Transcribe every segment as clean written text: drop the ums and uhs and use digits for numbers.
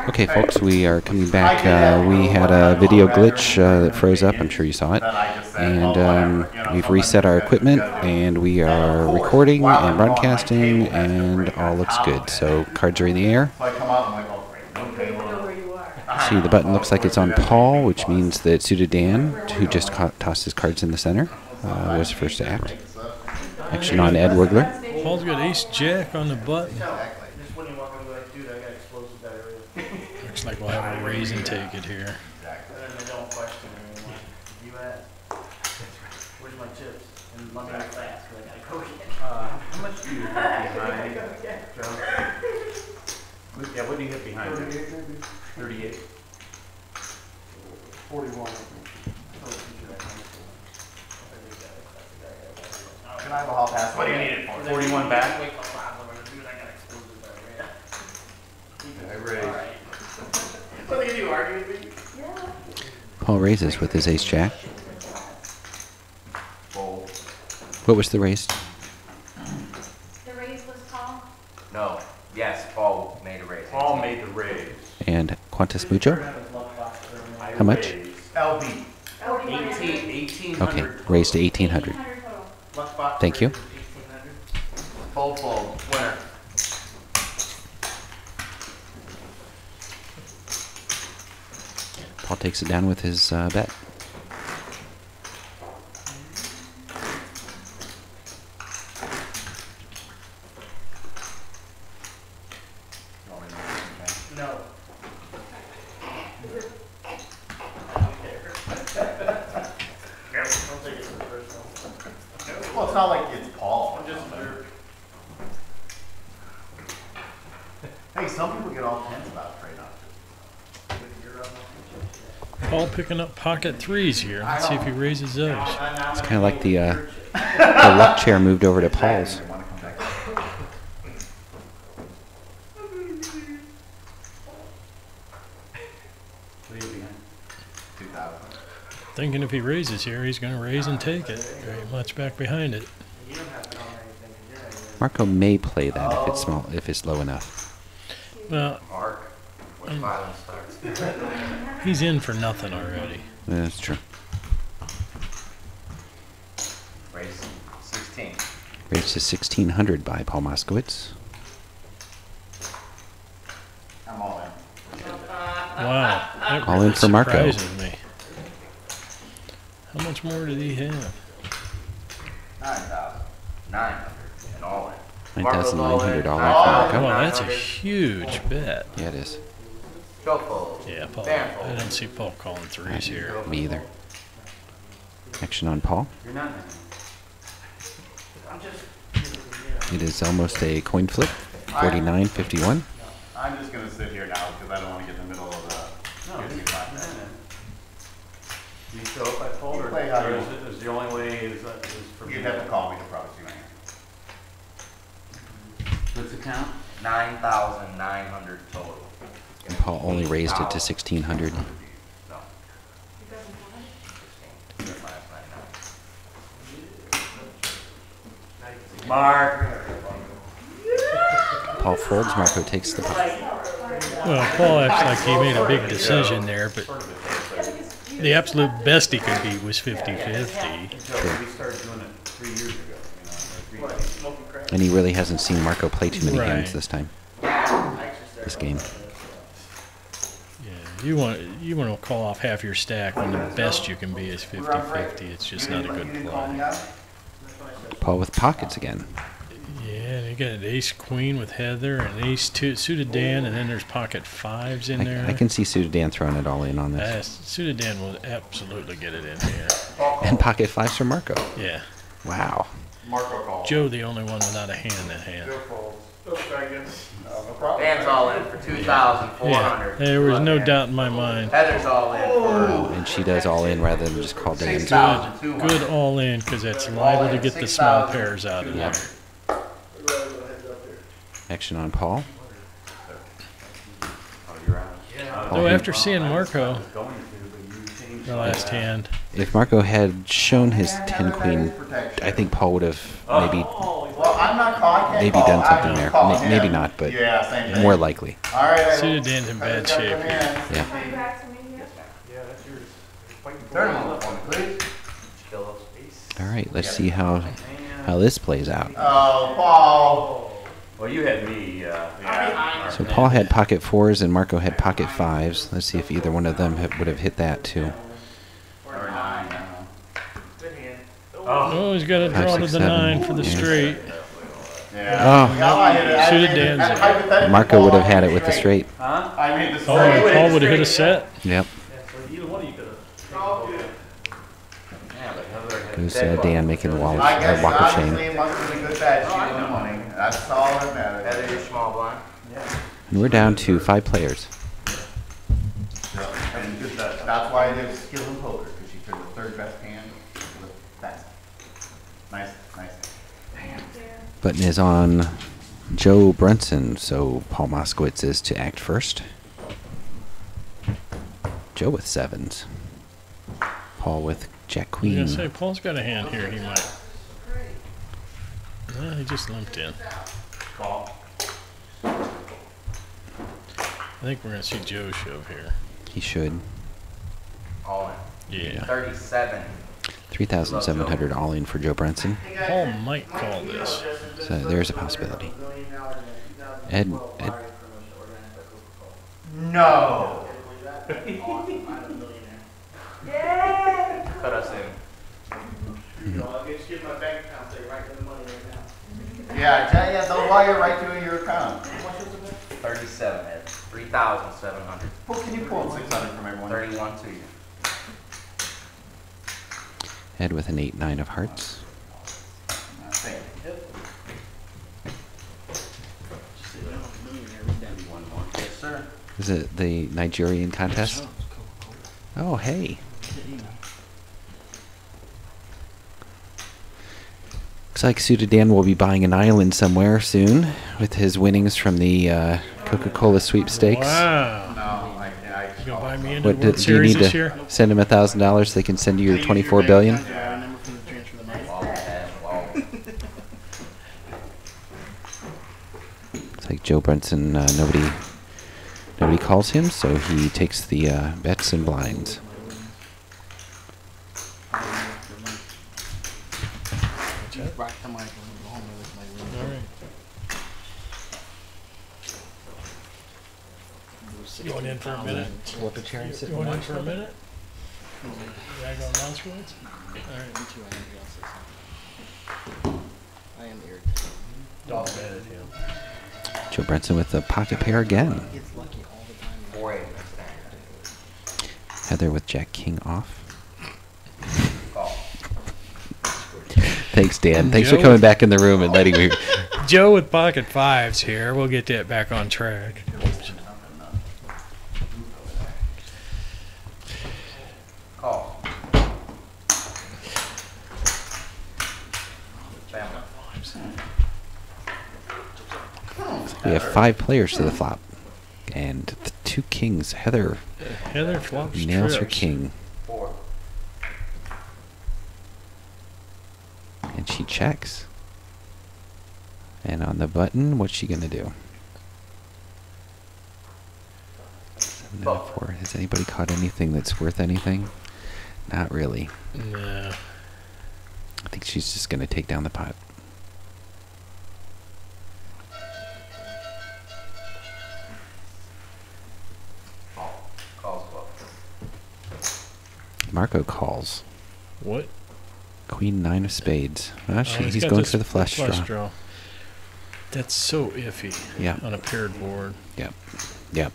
Okay, folks, we are coming back. We had a video glitch that froze up. I'm sure you saw it. And we've reset our equipment, and we are recording and broadcasting, and all looks good. So cards are in the air. See, the button looks like it's on Paul, which means that Suited Dan, who just tossed his cards in the center, was first to act. Action on Ed Wigler. Paul's got ace-jack on the button. Looks like we'll have a raise and take it here. Where's my chips? And let me know fast, because I gotta go get how much do you hit behind, Joe? Yeah, what do you hit behind? 38. 41. Can I have a hall pass? What do you need it for? 41 back? I raised. What did you argue with me? Yeah. Paul raises with his ace-jack. What was the raise? The raise was Paul? No. Yes, Paul made a raise. Paul made the raise. And Quantus Mucho? How much? LB. 1800. Okay, raised to 1800. Thank you. Fold, winner. Paul takes it down with his bet. No. Well, it's not like it's Paul. I'm just a jerk. Hey, some people get all tense about trade options. Paul picking up pocket threes here. Let's see if he raises those. It's kind of like the luck chair moved over to Paul's. Thinking if he raises here, he's going to raise and take it. Very much back behind it. Marco may play that if it's small, if it's low enough. Well, Mark, when violence starts. he's in for nothing already. Yeah, that's true. Raise 16. Raised to 1600 by Paul Moskowitz. I'm all in. Wow. That All in really for Marco. surprises me. How much more did he have? 9,900 and all in. $9,900 for Marco. Wow, that's a huge bet. Yeah, it is. Go fold. Yeah, Paul. Fan fold. I don't see Paul calling threes here. Me either. Action on Paul. You're not. I'm just. It is almost a coin flip. 49-51. I'm just gonna sit here now because I don't want to get in the middle of the. No, do you show up at fold, or is the only way is for me? You'd have to call me to probably see my hand. What's the count? 9,900 total. And Paul only raised it to 1600. No. Mark. Paul folds. Marco takes the pot. Well, Paul acts like he made a big decision there, but the absolute best he could beat was 50-50. We started doing it 3 years ago. And he really hasn't seen Marco play too many Right. hands this time. This game. Yeah, you want to call off half your stack when the best you can be is 50-50. It's just not a good play. Paul with pockets again. Yeah, you got an ace-queen with Heather, and ace-2 suited Dan, and then there's pocket fives in there. I can see Suited Dan throwing it all in on this. Suited Dan will absolutely get it in here. And pocket fives for Marco. Yeah. Wow. Marco calls. Joe, the only one without a hand in hand. Dan's all in for 2,400. Yeah, there was no doubt in my mind. Heather's all in for And she does all in rather than just call Dan. Good all in, because that's liable to get the small pairs out of there. Action on Paul. So after seeing Marco, the last hand, If Marco had shown his 10 queen, I think Paul would have maybe call. I'm not calling. I can't maybe call. done I something have to there. call him. Maybe not, but Yeah, same thing. more likely. All right. I Suited will- Dan's in bad Check shape him here. in. Yeah. Coming back to me here. Yeah, that's yours. Turn him on for me, please. Kill us. All right, let's see how this plays out. Oh, Paul. Well, you had me, yeah. So Paul had pocket 4s and Marco had pocket 5s. Let's see if either one of them would have hit that too. Or 9 now. Oh, he's got to Five, draw six, to the seven. 9 for the Yeah. straight. Yeah. Oh. Yeah, I hit it. I Suited made Dan's it. in. Hypothetically, Marco Paul, would have I had made it with the straight. Huh? I made the Oh, straight. Paul would have hit a set. Yep. Either one of you could have. Yeah, but Heather had It was Dan making the wall I guess walk of obviously shame. it must have been a good bet. She won money. That's all that matters. Heather, you're small blind. And we're down to 5 players. And that's why there's skill in poker, because she took the third best hand with the best. Nice, nice. Button is on Joe Brunson, so Paul Moskowitz is to act first. Joe with 7s. Paul with Jack I was going Queen. to say, Paul's got a hand here. He might. No, he just limped in. Call. I think we're going to see Joe shove here. He should. All in. Yeah. 37. 3,700 all in for Joe Brunson. Paul might call this. So there's a possibility. Ed, No. Cut us in. Yeah, tell you, they'll wire right to your account. 37, Ed. 3,700. Well, can you pull 600 from everyone? 31 to you. Ed with an 8-9 of hearts. Thank you. Yes, sir. Is it the Nigerian contest? Oh, hey. Looks like Suited Dan will be buying an island somewhere soon with his winnings from the Coca-Cola sweepstakes. Wow. No, I You going to buy me into What the World do you Series need this to year? send him $1,000? They can send you your 24 billion. Wow, Ed. Wow. Looks like Joe Brunson. Nobody calls him, so he takes the bets and blinds. All right. Going in for a minute? Flip a chair and sit Going in for a minute? Yeah, going Moskowitz? All right. I am irritated. Don't bet at him. Joe Brunson with the pocket pair again. It's lucky all the time. 4-8. Heather with Jack King off. Call. Thanks, Dan. Thanks for Joe? coming back in the room and letting me. Joe with pocket 5s here. We'll get that back on track. Call. Family. We have 5 players to the flop. And the 2 kings. Heather Heather flops nails her trips. king. 4. And she checks. And on the button, what's she going to do? 7 and a 4. Has anybody caught anything that's worth anything? Not really. Nah. I think she's just going to take down the pot. Calls well. Marco calls. What? Queen 9 of spades. Oh, He's got going this for the flush draw. That's so iffy Yeah. on a paired board. Yep. Yep.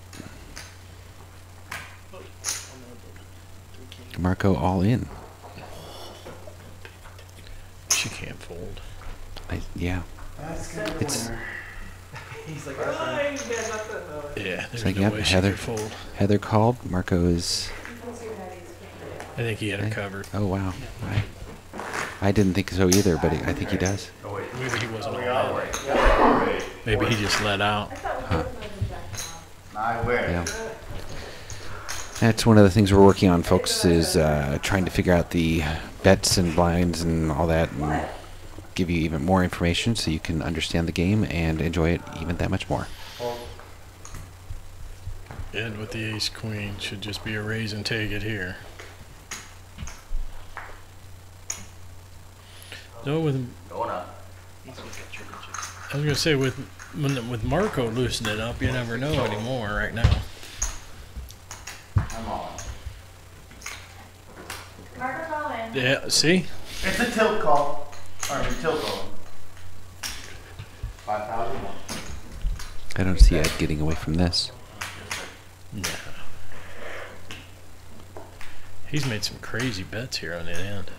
Marco all in. She can't fold. Yeah. It's Yeah, there's like, no yep, way she Heather. could fold. Heather called. Marco is. I think he had her covered. Oh wow. I didn't think so either, but I think he does. Maybe he wasn't all in. Maybe he just let out. I wear. Yeah. That's one of the things we're working on, folks, is trying to figure out the bets and blinds and all that. And give you even more information so you can understand the game and enjoy it even that much more. And with the ace queen, should just be a raise and take it here. No, with Going up. I was gonna say with Marco loosening it up, you never know anymore right now. I'm on. Marco's all in. Yeah, see? It's a tilt call. Or a tilt call. 5,000. I don't see Ed getting away from this. Yeah. He's made some crazy bets here on the end.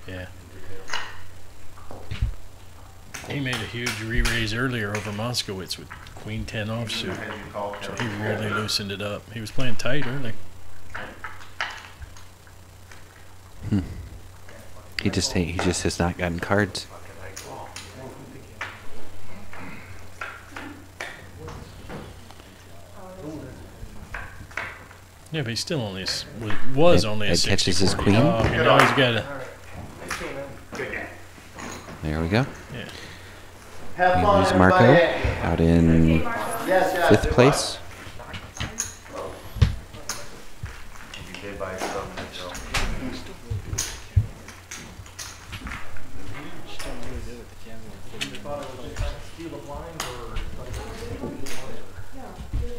Yeah. He made a huge re-raise earlier over Moskowitz with Queen 10 offsuit. So he really loosened it up. He was playing tight early. He just has not gotten cards. Yeah, but he still only was only a Ed 60. catches his queen. Oh, okay, now he's got a. There we go. Yeah. Have And fun, there's Marco everybody. out in Yes, yes. 5th place. You did buy yourself.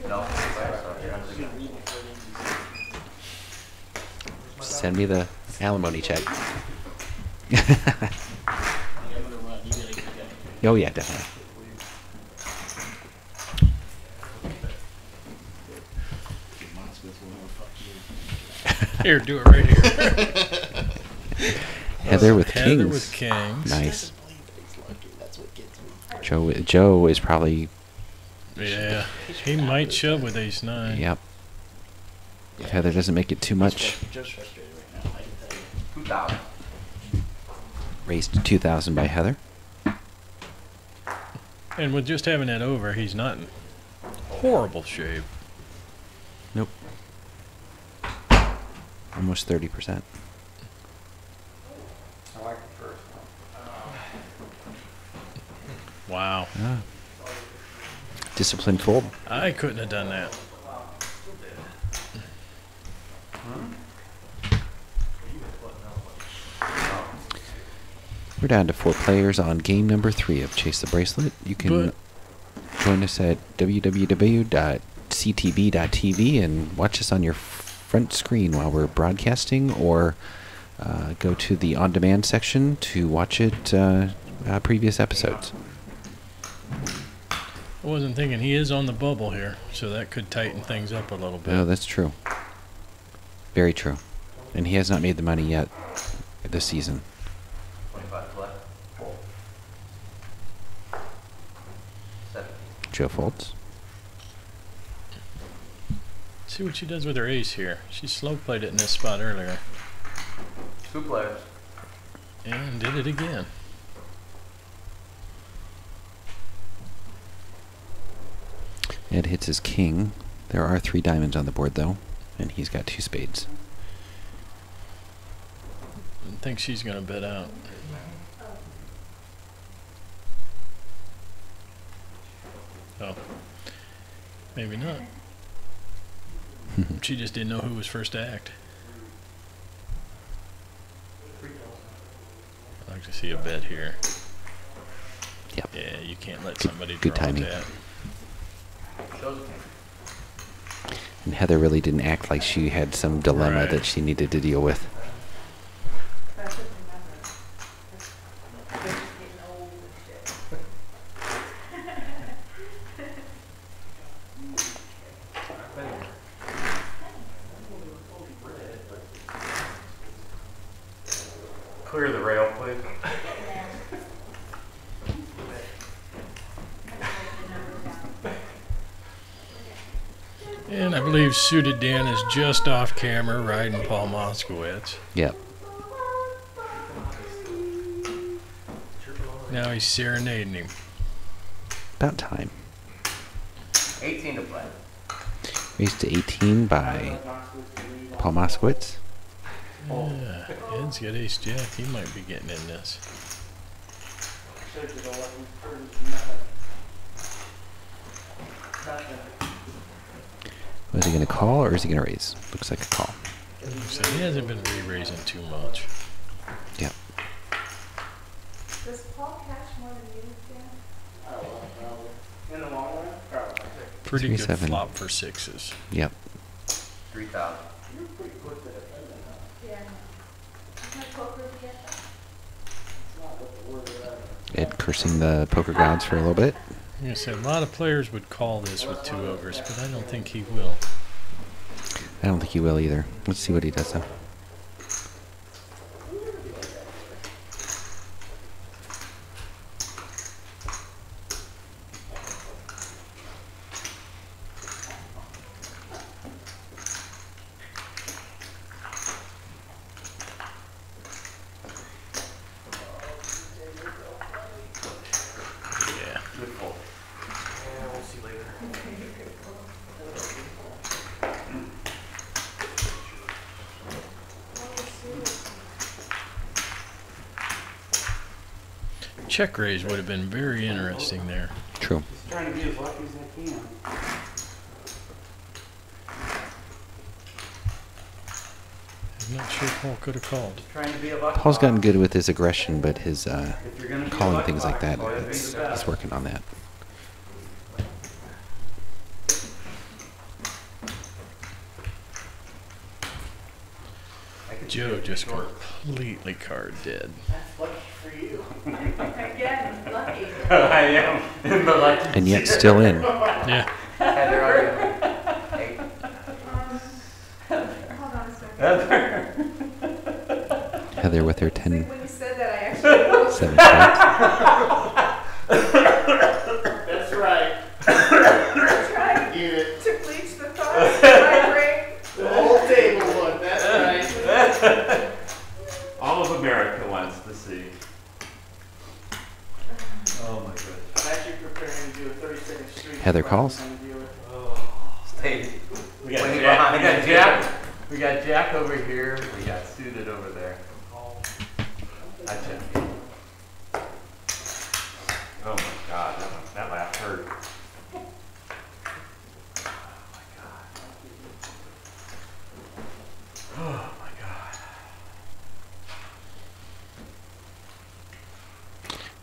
No. Send me the alimony check. Oh yeah, definitely. Here, do it right here. Heather with Heather kings. with kings. Nice. Joe is probably. Yeah, he might shove with ace 9. Yep. If Heather doesn't make it too much. 2,000. Raised to 2,000 by Heather. And with just having that over, he's not in horrible shape. Nope. Almost 30%. I like it first. Wow. Ah. Disciplined fold. I couldn't have done that. We're down to 4 players on game number 3 of Chase the Bracelet. You can join us at www.ctb.tv and watch us on your front screen while we're broadcasting, or go to the on-demand section to watch it previous episodes. I wasn't thinking he is on the bubble here, so that could tighten things up a little bit. Oh, that's true. Very true. And he has not made the money yet this season. 25 left. 7. Joe folds. See what she does with her ace here. She slow played it in this spot earlier. 2 players. And did it again. Ed hits his king. There are 3 diamonds on the board, though, and he's got 2 spades. I think she's going to bet out. Oh. Maybe not. She just didn't know who was first to act. I'd like to see a bet here. Yep. Yeah, you can't let somebody Good draw timing. that. And Heather really didn't act like she had some dilemma Right. that she needed to deal with. Clear the rail, please. And I believe Suited Dan is just off camera riding Paul Moskowitz. Yep. Now he's serenading him. About time. 18 to play. Raised to 18 by Paul Moskowitz. Yeah, Ed's got ace jack. He might be getting in this. Was he going to call or is he going to raise? Looks like a call. So he hasn't been re-raising too much. Yeah. Does Paul catch more than you can? In the long run, probably. Pretty good 3-7. flop for sixes. Yep. 3,000. You're pretty quick to defend it now. Yeah. Isn't that poker to get that? It's not what the word of that. Ed cursing the poker gods for a little bit. Like I said, a lot of players would call this with 2 overs, but I don't think he will. I don't think he will either. Let's see what he does though. Yeah. Good fold. Yeah, we'll see later. Check raise would have been very interesting there. True. Just trying to be as lucky as I can. I'm not sure Paul could have called. Trying to be a lucky Paul's gotten box. good with his aggression, but his If you're gonna be a calling lucky things like box, that, all you have to be it's, the best. he's working on that. I could Joe see it just short. completely card dead. That's lucky for you. Again, lucky. I am in the lucky. And yet still in. Yeah. Heather, are you? Eight. Hold on a second. Heather with her 10-7 When you said that, I actually straight. That's right. tried Get it. to bleach the thoughts in my brain. The whole table look. That's right. All of America wants to see. Oh my goodness. I'm actually preparing to do a 32nd Street. Heather calls. Stay. We got Way Jack. behind. We got Jack. We got Jack over here. We got suited over there. I check. Oh my God, that laugh hurt. Oh my God.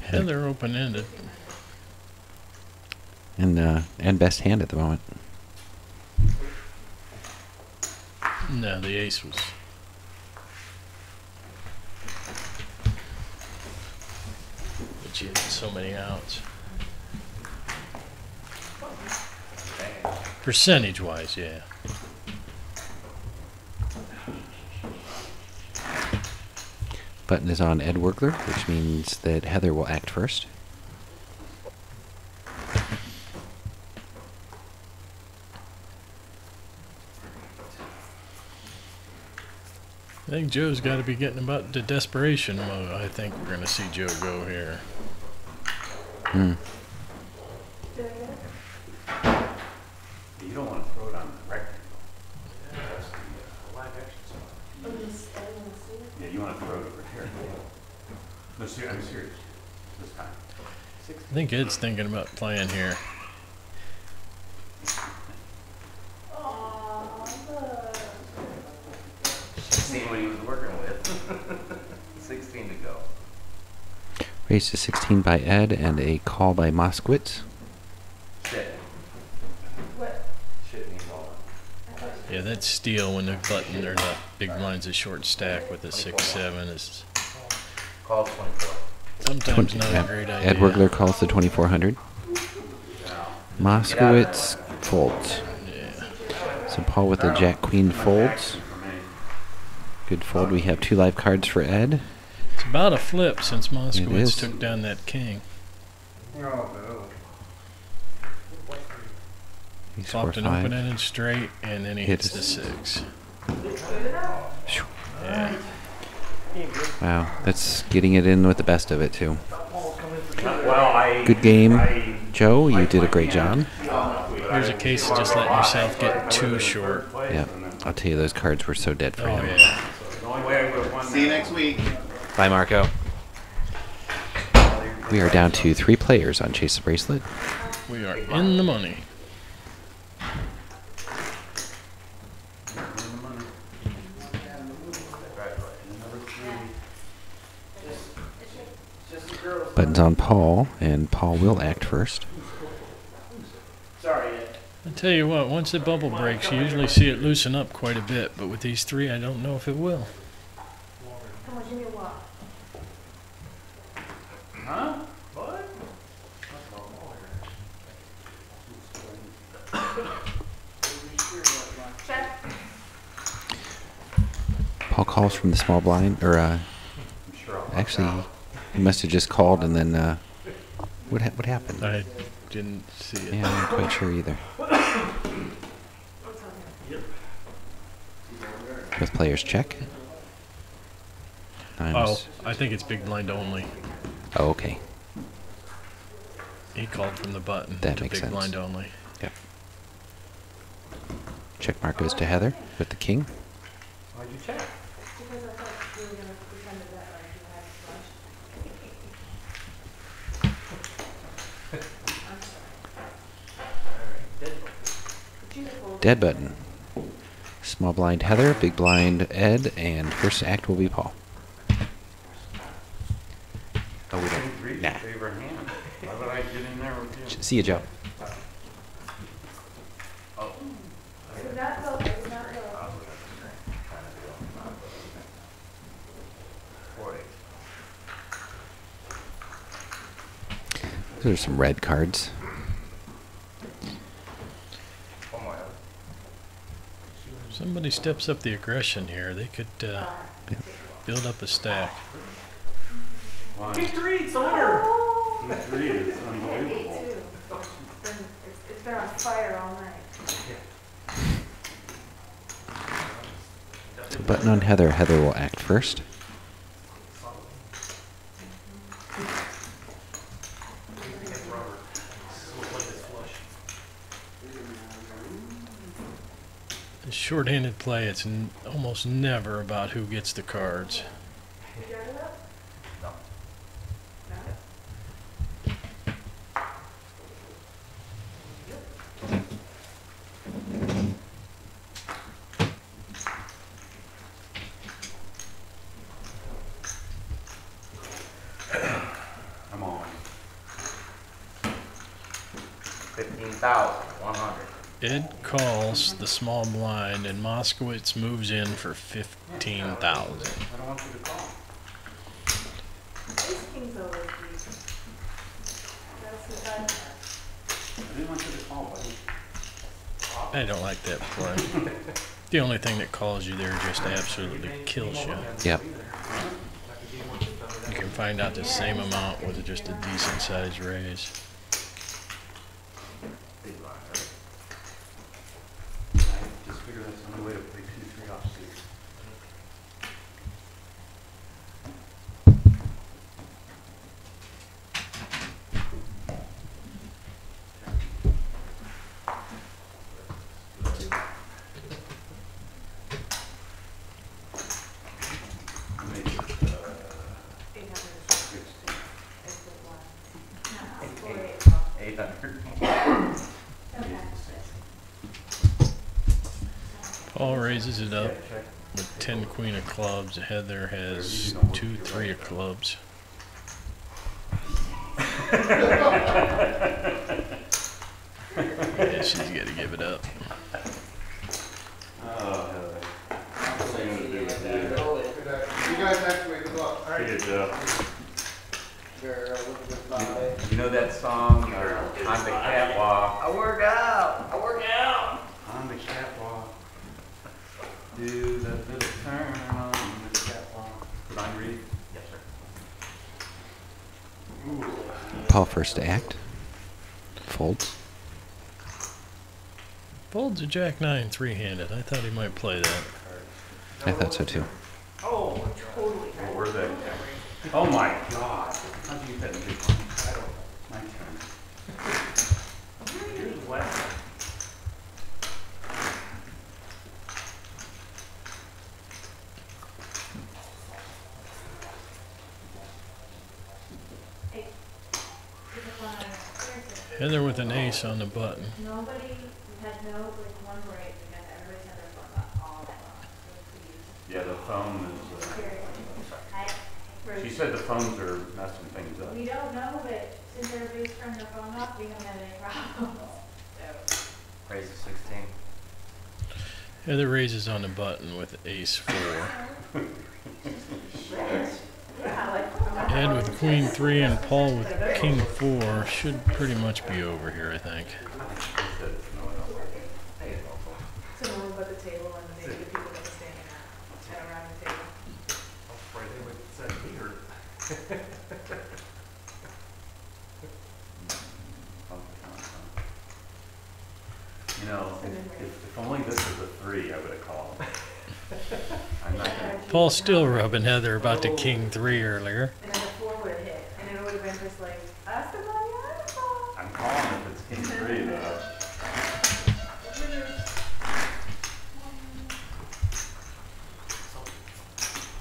Heather open-ended. And best hand at the moment. No, the ace was. But she had so many outs. Percentage-wise, yeah. Button is on Ed Wergler, which means that Heather will act first. I think Joe's got to be getting about to desperation mode. I think we're going to see Joe go here. Hmm. You don't want to throw it on the rectangle. That's the live action spot. Yeah, you want to throw it over here. No, I'm serious. This time. I think Ed's thinking about playing here. See what he was working with. 16 to go. Raised to 16 by Ed and a call by Moskowitz. Shit. What? Shit means all. Yeah, that steal when the button or the big blind's a short stack with a 6-7 is Call 24. sometimes not a great idea. Ed Wergler calls the 2400. Moskowitz folds. Yeah. So Paul with the Jack Queen folds. Good fold. We have 2 live cards for Ed. It's about a flip since is. Moskowitz took down that king. He's Flopped an 4-5. open-ended straight, and then he Hit hits the it. 6. Phew. Yeah. Wow, that's getting it in with the best of it too. Well, Good game, Joe. You did a great job. Here's a case of just letting yourself get too short. Yeah, I'll tell you, those cards were so dead for Oh, him. yeah. The only way I would have won See you next week. Bye, Marco. We are down to 3 players on Chase the Bracelet. We are in the money. Buttons on Paul, and Paul will act first. I tell you what, once the bubble breaks, you usually see it loosen up quite a bit, but with these 3, I don't know if it will. Come on, give me a walk. Huh? What? Check. Paul calls from the small blind, or I'm sure I'll actually, he must have just called and then what happened? I didn't see it. Yeah, I'm not quite sure either. Both players check. Oh, I think it's big blind only. Oh, okay. He called from the button That to makes big sense. blind only. Yep. Check mark goes to Heather with the king. Why'd you check? Because I thought we were gonna pretend that like you had lunch. I'm sorry. Dead button. Small blind Heather, big blind Ed, and first act will be Paul. Oh, we King don't. three's Nah. your favorite hand. Why would I get in there with you? See you, Joe. Oh. I did not go, I did not go. Those are some red cards. Somebody steps up the aggression here. They could build up a stack. One, King 3, it's the winner. Oh! King 3 is Eight, unbelievable. two. It's been on fire all night. So button on Heather. Heather will act first. In short-handed play, it's almost never about who gets the cards. You got it up? No. No? I'm on. 15,100. Ed calls the small blind, and Moskowitz moves in for 15,000. I don't want you to call. Ace king's over, please. That's the bad part. I didn't want you to call, buddy. I don't like that play. The only thing that calls you there just absolutely kills you. Yep. You can find out the same amount with just a decent sized raise. I just figured that's the only way to play 2-3 offsuit. Make it, 800 16. is the one. No, 48. 800. Okay. Paul raises it up with 10 queen of clubs. Heather has 2 3 of clubs. Yeah, she's got to give it up. Oh, Heather. What's I gonna do with you? You guys actually good luck. See you, Joe. You know that song, On the Catwalk? I work out. I work out. On the catwalk. Do the little turn on the catwalk. Could I read? Yes, sir. Paul first to act. Folds. Folds a jack-9 3-handed. I thought he might play that. I thought so too. Oh, Totally. what were they? Oh my God. How'd you get that big one? My turn. Here's left. Heather with an ace on the button. Nobody had no, like, one break because everybody's had their phone up all night long. Yeah, the phone is, she I, said the phones are messing things up. we don't know, but since everybody's turned their phone off, we haven't had any problems. So. Raise the 16. Heather raises on the button with ace 4. Ed with queen 3 and Paul with king 4 should pretty much be over here, I think. So more about the table and maybe the people that are standing at around the table. You know, if only this was a 3, I would have called. I'm not gonna. Paul's still rubbing Heather about the king 3 earlier. And then the 4 would have hit, and it would have been just like, that's the money I call. I'm calling if it's king 3 though.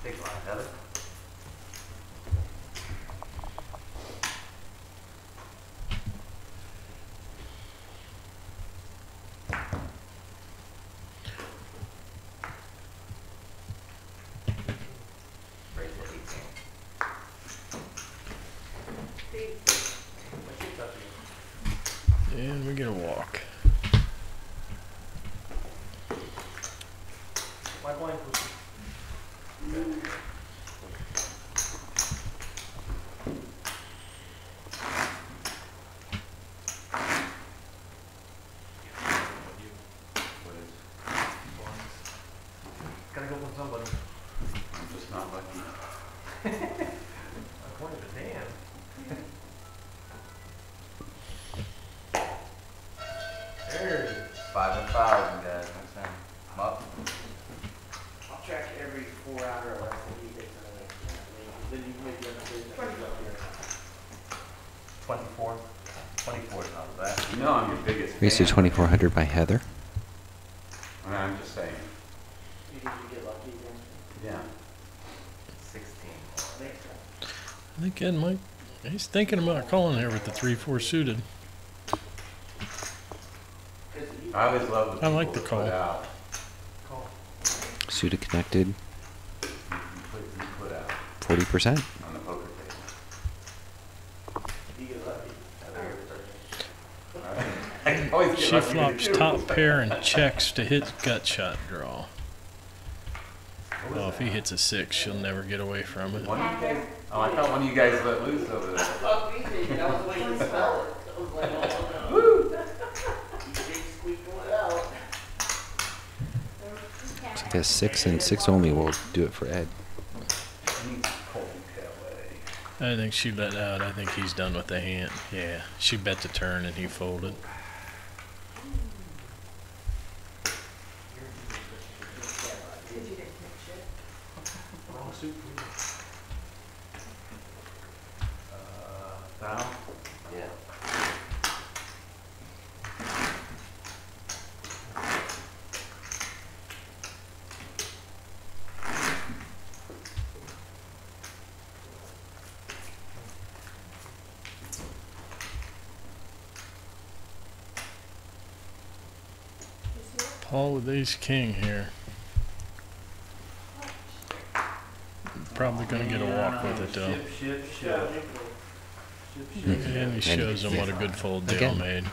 Big line, Heather. Raise the 18. And we get a walk. My blind was What is, gotta go with somebody. I'm just not lucky. According to Dan. There it is. 5 and 5, guys. Next time. I'm up. I'll check every 4 hours or less that he hits another. Then you can make the other decision that he's up here. 24. 24 is not bad. You know I'm your biggest fan. Raised to 2400 by Heather. I mean, I'm just saying. You think you get lucky against me? Yeah. 16. Next time. I think Ed might, he's thinking about calling here with the 3-4 suited. I always love the I like people the that put call. out. Call. Suited connected, You put out 40%. on the poker table. You get lucky. I can always get She lucky flops too. top pair and checks to hit gut shot draw. What was Oh, if he that? hits a 6, she'll never get away from it. One of you guys, oh, I thought one of you guys let loose over there. Fuck me, baby. I was waiting to smell it. I was like, oh no. Woo! You big squeaking it out. So I guess 6 and 6 only will do it for Ed. I need cold Calais. I think she let out. I think he's done with the hand. Yeah, she bet the turn and he folded. Wrong suit for you. Thou? Yeah. Paul with ace king here. Probably gonna get a walk with it though. Ship. And he shows him what a good fold Dale Again. made.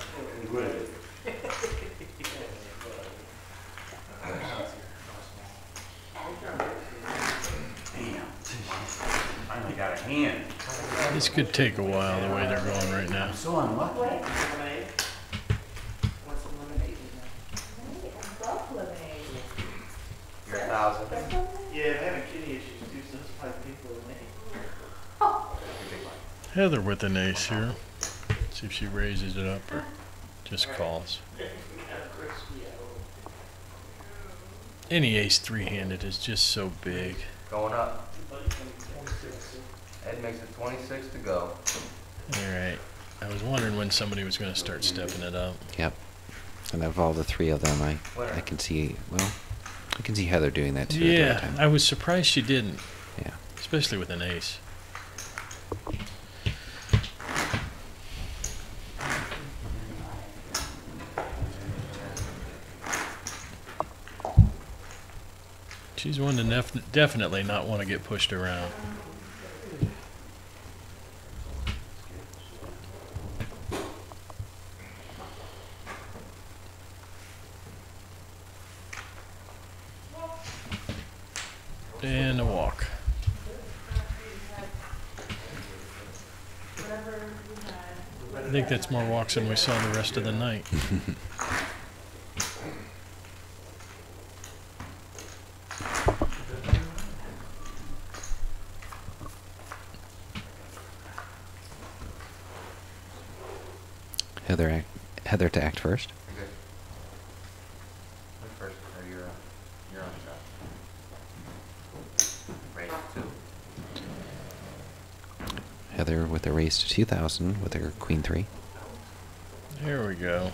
Damn. Finally got a hand. This could take a while the way they're going right now. I'm so unlucky. Lemonade. Want some lemonade? I love lemonade. You're 1,000. Yeah, I'm having kidney issues too, so this is probably people lemonade. Your big line. Heather with an ace here. See if she raises it up or just calls. Any ace 3-handed is just so big. Going up. Ed makes it 26 to go. Alright. I was wondering when somebody was going to start stepping it up. Yep. And of all the 3 of them, I can see, well, I can see Heather doing that too. at the right Yeah, time. I was surprised she didn't, Yeah. especially with an ace. She's one to definitely not want to get pushed around. And a walk. I think that's more walks than we saw the rest of the night. Heather to act first. Okay. First, you're on shot. Raise 2. Heather with a raise to 2,000 with her queen 3. Here we go.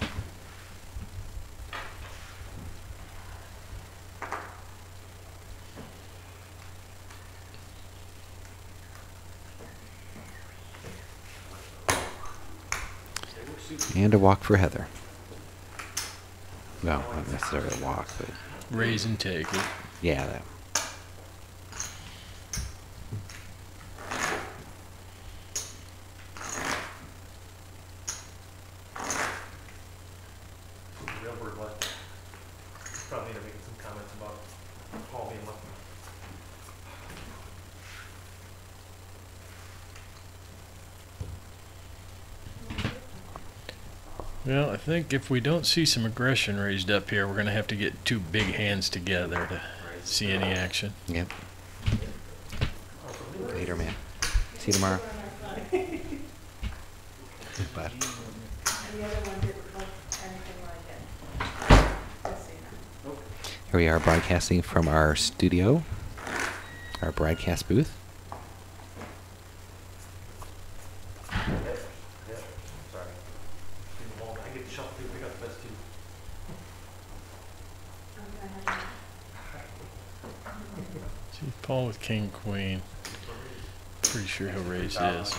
And a walk for Heather. Well, not necessarily a walk, but Raise and take it. yeah, that. Real bird left. Probably need to make some comments about Paul being left. Well, I think if we don't see some aggression raised up here, we're going to have to get 2 big hands together to see any action. Yep. Later, man. See you tomorrow. Bye. And the other one didn't look anything like it. Just so you know. Here we are broadcasting from our studio, our broadcast booth. Sorry. I get shuffled too. We got the best two. See, Paul with king, queen. Pretty sure he'll raise his.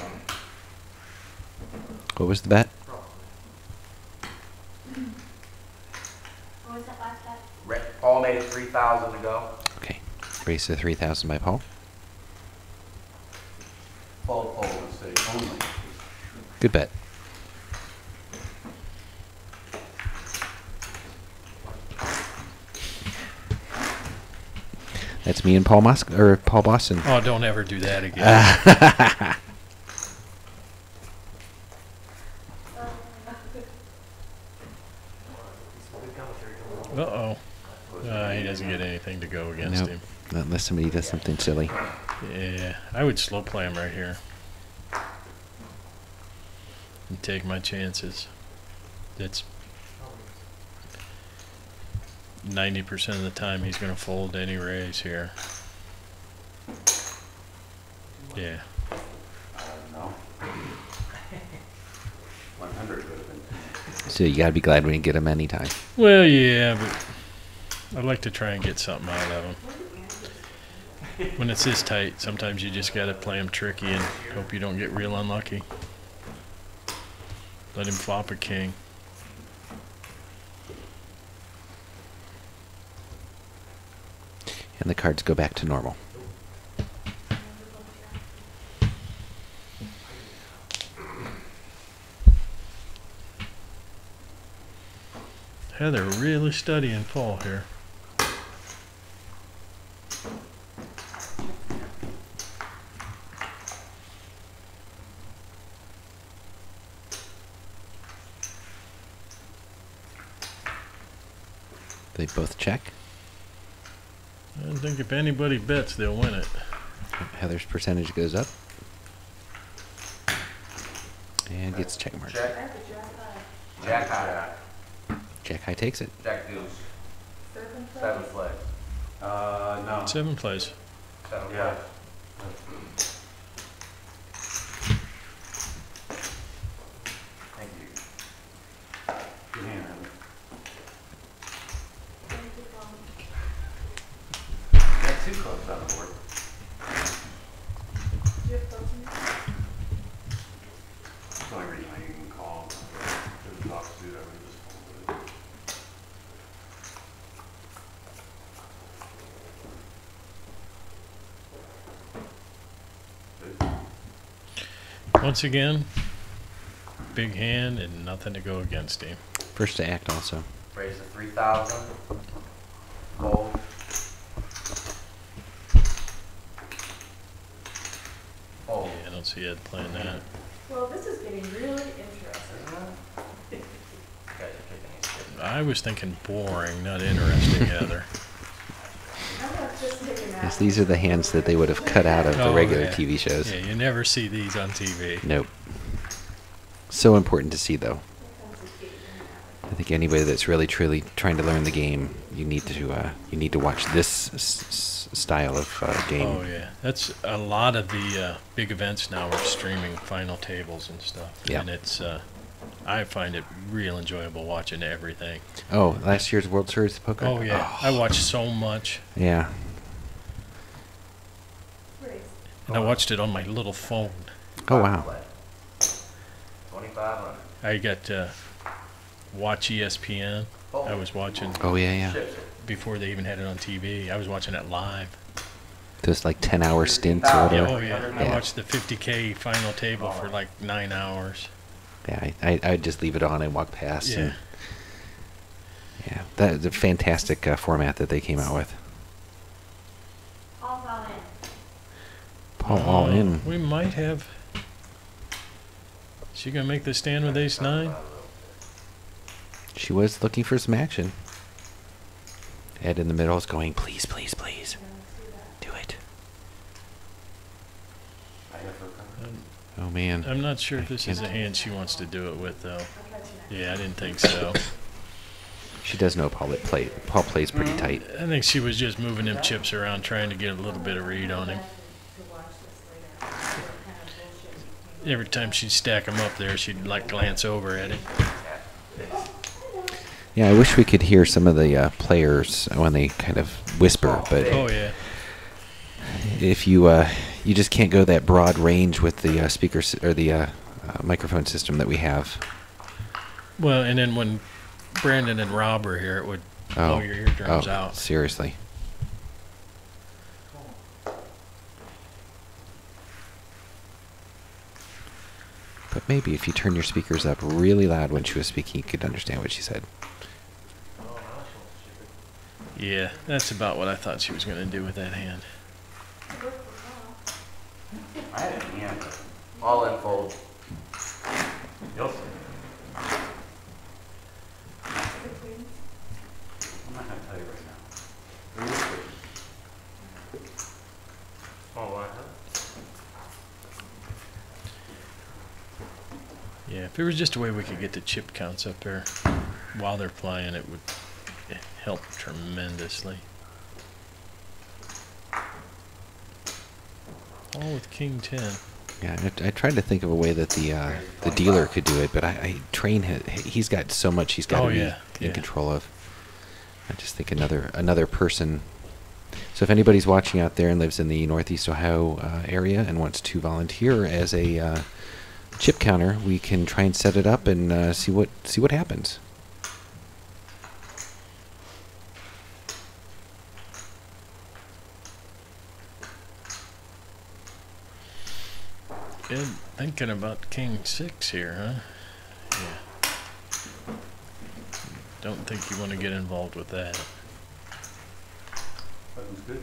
What was the bet? What was that last bet? Paul made it 3,000 to go. Okay. Raise to 3,000 by Paul. Fold, let's say, only. Good bet. That's me and Paul Boston. Oh, don't ever do that again. Uh-oh. He doesn't get anything to go against Nope. him. Not unless somebody does something silly. Yeah, I would slow play him right here. And take my chances. That's 90% of the time he's going to fold any raise here. Yeah. I don't know. 100 would have been. So you gotta be glad when you get him anytime. Well, yeah, but I'd like to try and get something out of him. When it's this tight, sometimes you just got to play him tricky and hope you don't get real unlucky. Let him flop a king. And the cards go back to normal. Heather really studying Paul here. They both check. I think if anybody bets, they'll win it. Heather's percentage goes up. And gets check mark. Check. Jack high. Jack high takes it. Jack deuce. 7 plays. No. 7 plays. 7 Yeah. plays. Thank you. Good hand, Heather. Got 2 clubs on the board. It's the only reason I even call. To the top suit, I would just fold it. Once again, big hand and nothing to go against him. First to act also. Raise the 3,000. Fold. Fold. Yeah, I don't see Ed playing that. Well, this is getting really interesting. Guys are kicking it. I was thinking boring, not interesting, Heather. I'm gonna just take him out. Yes, these are the hands that they would have cut out of the Oh, regular yeah. TV shows. Yeah, you never see these on TV. Nope. So important to see, though. I think anybody that's really truly trying to learn the game, you need to watch this style of game. Oh yeah, that's a lot of the big events now are streaming final tables and stuff. Yeah. And it's I find it real enjoyable watching everything. Oh, last year's World Series of Poker. Oh yeah, I watched so much, Yeah. and I watched it on my little phone. Oh wow. 2,500. I got Watch ESPN. Fold. I was watching Oh yeah, yeah. Chips. before they even had it on TV. I was watching it live. Those like 10-hour stints or Yeah, whatever. oh yeah. I Yeah. watched the 50K final table for like 9 hours. Yeah, I'd just leave it on and walk past. Yeah. And yeah, that's a fantastic format that they came out with. Paul all in. We might have. She gonna make the stand with Ace 9? She was looking for some action. Ed in the middle is going, please, please, please. Do it. Oh, man. I'm not sure if this is a hand she wants to do it with, though. Yeah, I didn't think so. She does know Paul plays pretty tight. I think she was just moving them chips around, trying to get a little bit of read on him. Every time she'd stack them up there, she'd like glance over at it. Yeah, I wish we could hear some of the players when they kind of whisper, but Oh yeah, if you you just can't go that broad range with the speakers or the microphone system that we have. well, and then when Brandon and Rob were here, it would blow your eardrums out. Seriously. But maybe if you turn your speakers up really loud when she was speaking, you could understand what she said. Yeah, that's about what I thought she was going to do with that hand. I had a hand. All in fold. You'll see. I'm not going to tell you right now. Oh, wow. Yeah, if there was just a way we could get the chip counts up there while they're playing, it would help tremendously. All with King 10. Yeah, I tried to think of a way that the dealer could do it, but he's got so much he's got Oh, to be yeah, in yeah. control of. I just think another person. So if anybody's watching out there and lives in the Northeast Ohio area and wants to volunteer as a chip counter, we can try and set it up and see what happens. Ed thinking about King 6 here, huh? Yeah. Don't think you want to get involved with that. Button's good.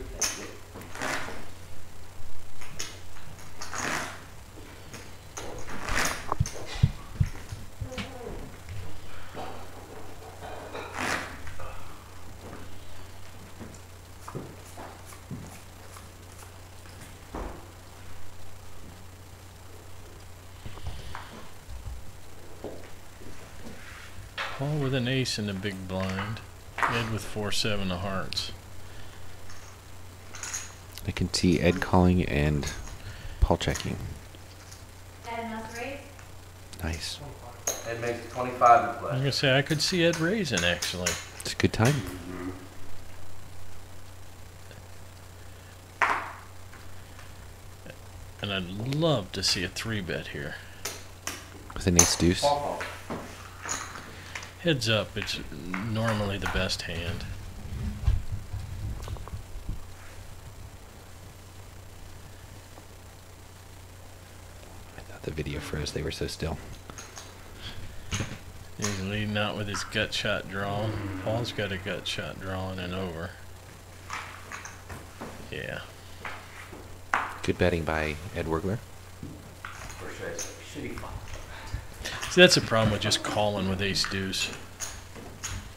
Paul with an ace in the big blind. Ed with 4-7 of hearts. I can see Ed calling and Paul checking. Ed must raise. Nice. Ed makes 25 in I'm play. gonna say I could see Ed raising actually. It's a good time. And I'd love to see a 3-bet here. With an ace deuce. Heads up, it's normally the best hand. I thought the video froze. They were so still. He's leading out with his gut shot drawn. Paul's got a gut shot drawn and over. Yeah. Good betting by Ed Wurgler. Or should I say shitty flop? See, that's the problem with just calling with ace deuce.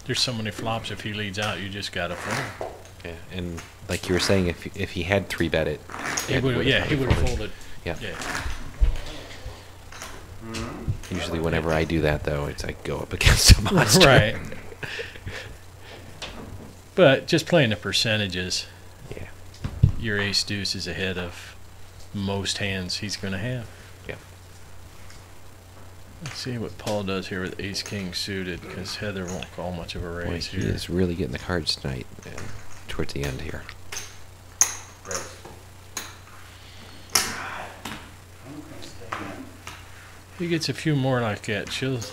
There's so many flops. If he leads out, you just got to fold. Yeah, and like you were saying, if he had 3-bet it, He would have folded. Yeah. Yeah. Usually, whenever I do that, though, it's like go up against a monster. Right. But just playing the percentages, Yeah. your ace deuce is ahead of most hands he's going to have. Yeah. Let's see what Paul does here with ace king suited, because Heather won't call much of a Boy, raise he here. is really getting the cards tonight, and towards the end here. Right. He gets a few more like that. If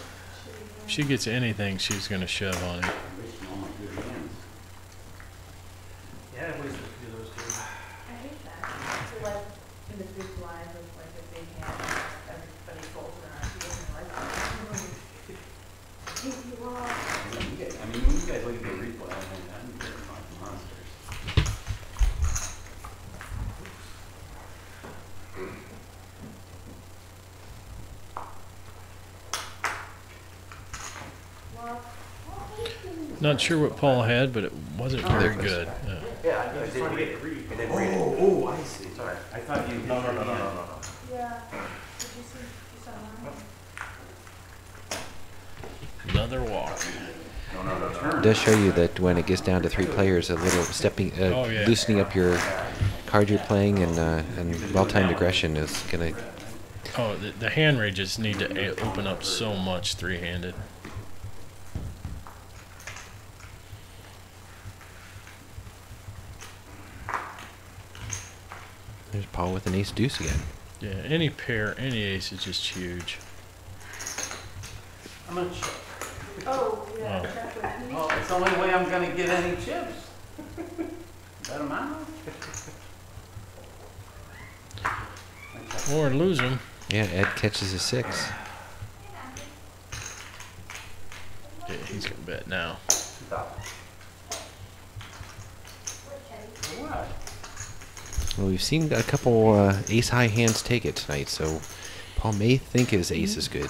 she gets anything, she's going to shove on it. Yeah, I've wasted a few of those too. I hate that. So like in the big blind with like a big hand, everybody folds around. She doesn't like that. You lost. I mean, when you guys look at the replay, I'm getting monsters. Not sure what Paul had, but it wasn't very good. Yeah, I Just trying to get read. I didn't read it. Oh, I see. Sorry. I thought you. No. Yeah. Did you see? You saw mine? Another walk. It does show you that when it gets down to 3 players, a little Oh, yeah. loosening up your card you're playing and well-timed aggression is going to. Oh, the hand ranges need to open up so much three-handed. There's Paul with an ace deuce again. Yeah, any pair, any ace is just huge. I'm gonna check. Oh, yeah. Oh. Check with me. Oh, it's the only way I'm gonna get any chips. Bet 'em out. Or lose them. Yeah, Ed catches a 6. Yeah, he's going to bet now. Stop. What? Well, we've seen a couple ace-high hands take it tonight, so Paul may think his ace is good.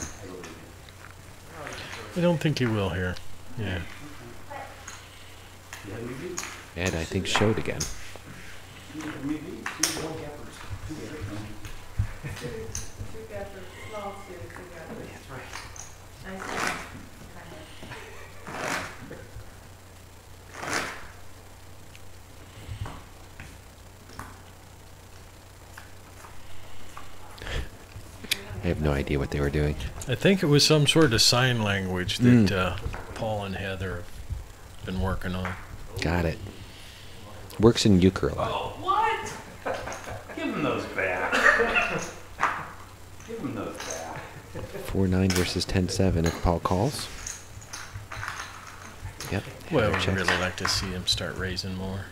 I don't think he will here. Yeah. Ed, I think, showed again. Two gappers, small two gappers. That's right. Nice one. I have no idea what they were doing. I think it was some sort of sign language that Paul and Heather have been working on. Got it. Works in euchre a lot. Oh, what? Give him those back. Give him those back. 4-9 versus 10-7 if Paul calls. Yep. Well, Heather we'd checks. really like to see him start raising more.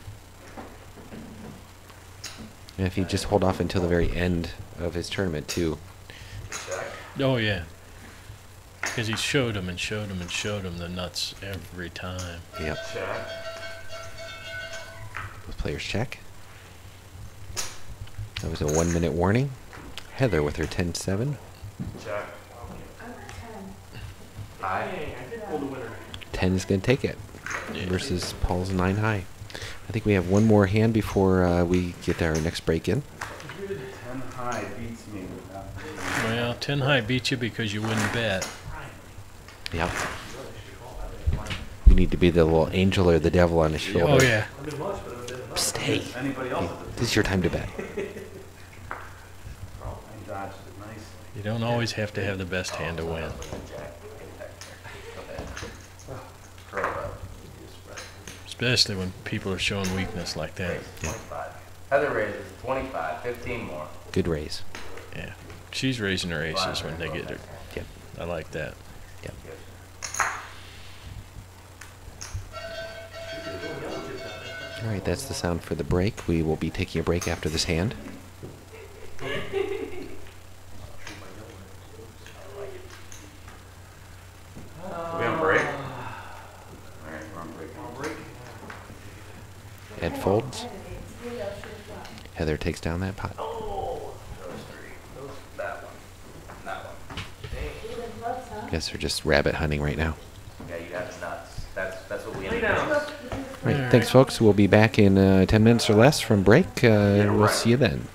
And if he just hold off until the very end of his tournament, too. Oh, yeah. Because he showed him and showed him and showed him the nuts every time. Yep. Check. Both players check. That was a 1-minute warning. Heather with her 10-7. Check. I'm at 10. High. Dang, I did pull the winner. 10 is going to take it Yeah. versus Paul's 9-high. I think we have one more hand before we get our next break in. 10 high beats me without. Well, 10 high beat you because you wouldn't bet. Yep. You need to be the little angel or the devil on his shoulder. Oh, yeah. I've been much, but I've been enough. Stay. Anybody else? This is your time to bet. I dodged it nicely. You don't always have to have the best hand to win. Curl up. Especially when people are showing weakness like that. 25. Heather raises 25. 15 more. Good raise. Yeah. She's raising her aces when they get her. Yep. I like that. Yep. All right, that's the sound for the break. We will be taking a break after this hand. folds. Heather takes down that pot. Oh, those three. That one. That one. Guess they're just rabbit hunting right now. Yeah, you got nuts. That's what we Lay end down. up. Right, thanks folks. We'll be back in 10 minutes or less from break. We'll see you then.